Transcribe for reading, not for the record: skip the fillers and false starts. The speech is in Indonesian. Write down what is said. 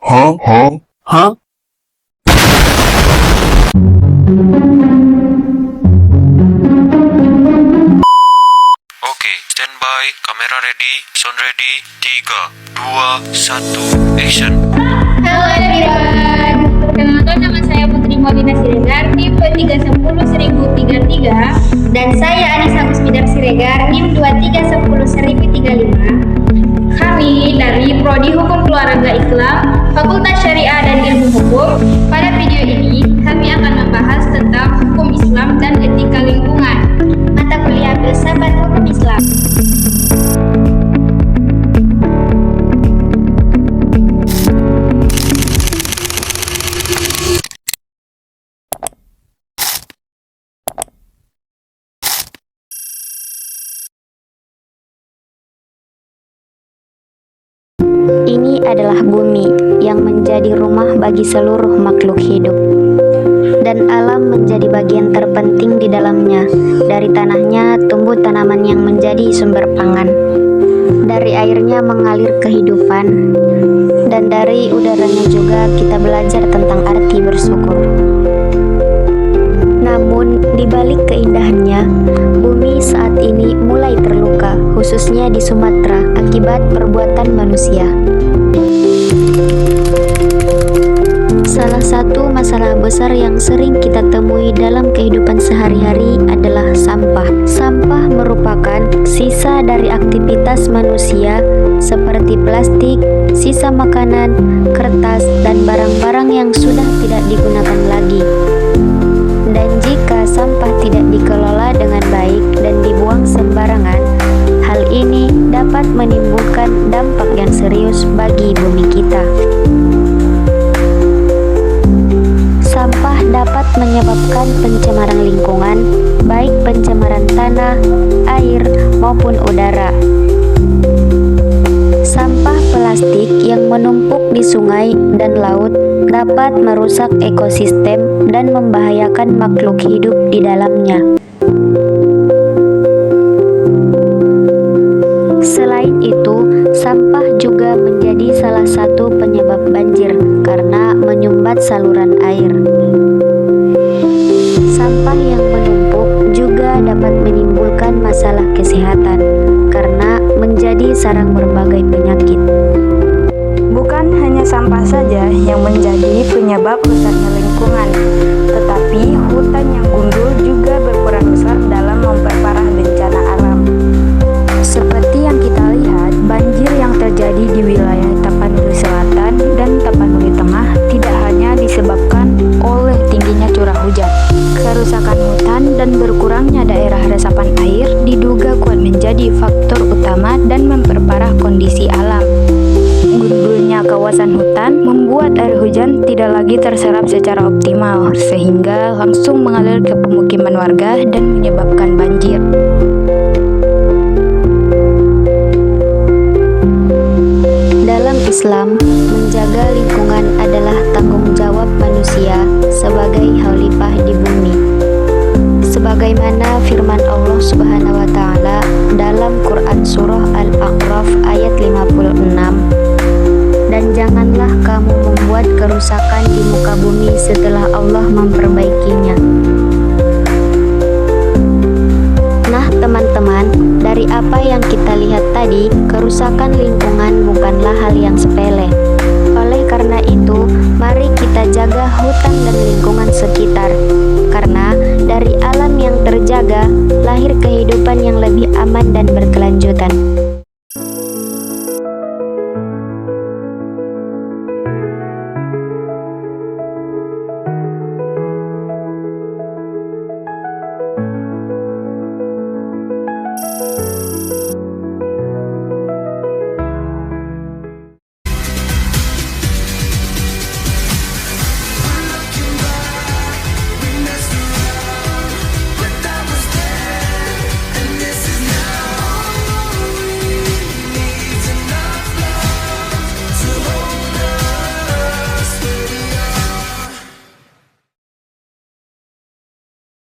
Hah? Oke, standby, kamera ready, sound ready, 3, 2, 1, action. Halo everyone, perkenalkan nama saya Putri Molina Siregar, NIM 2310-1033, dan saya Anissa Kusmidar Siregar, NIM 2310-1035. Kami dari Prodi Hukum Keluarga Islam, Fakultas Syariah dan Ilmu Hukum. Pada video ini, kami akan membahas tentang hukum Islam dan etika lingkungan. Mata kuliah Filsafat Hukum Islam. Ini adalah bumi yang menjadi rumah bagi seluruh makhluk hidup, dan alam menjadi bagian terpenting di dalamnya. Dari tanahnya tumbuh tanaman yang menjadi sumber pangan, dari airnya mengalir kehidupan, dan dari udaranya juga kita belajar tentang arti bersyukur. Namun, di balik keindahannya, bumi saat ini mulai terluka, khususnya di Sumatera, akibat perbuatan manusia. Salah satu masalah besar yang sering kita temui dalam kehidupan sehari-hari adalah sampah. Sampah merupakan sisa dari aktivitas manusia seperti plastik, sisa makanan, kertas, dan barang-barang yang sudah tidak digunakan lagi. Dan jika sampah tidak dikelola dengan baik dan dibuang sembarangan, hal ini dapat menimbulkan dampak yang serius bagi bumi kita. Sampah dapat menyebabkan pencemaran lingkungan, baik pencemaran tanah, air, maupun udara. Sampah plastik yang menumpuk di sungai dan laut dapat merusak ekosistem dan membahayakan makhluk hidup di dalamnya. Selain itu, sampah juga menjadi salah satu penyebab banjir karena menyumbat saluran air. Sampah yang menumpuk juga dapat menimbulkan masalah kesehatan karena menjadi sarang berbagai penyakit. Bukan hanya sampah saja yang menjadi penyebab rusaknya lingkungan, tetapi hutan yang gundul juga berperan besar dalam memperparah bencana alam. Seperti yang kita lihat, banjir yang terjadi di wilayah Tapanuli Selatan dan Tapanuli Tengah tidak hanya disebabkan oleh tingginya curah hujan. Kerusakan hutan dan berkurangnya daerah resapan air diduga kuat menjadi faktor utama dan memperparah kondisi alam. Gundulnya kawasan hutan membuat air hujan tidak lagi terserap secara optimal, sehingga langsung mengalir ke pemukiman warga dan menyebabkan banjir. Dalam Islam, menjaga lingkungan adalah tanggung jawab manusia sebagai khalifah di bumi. Sebagaimana firman Allah Subhanahu wa taala dalam Quran surah Al-A'raf ayat 56, dan janganlah kamu membuat kerusakan di muka bumi setelah Allah memperbaikinya. Nah teman-teman, dari apa yang kita lihat tadi, kerusakan lingkungan bukanlah hal yang sepele.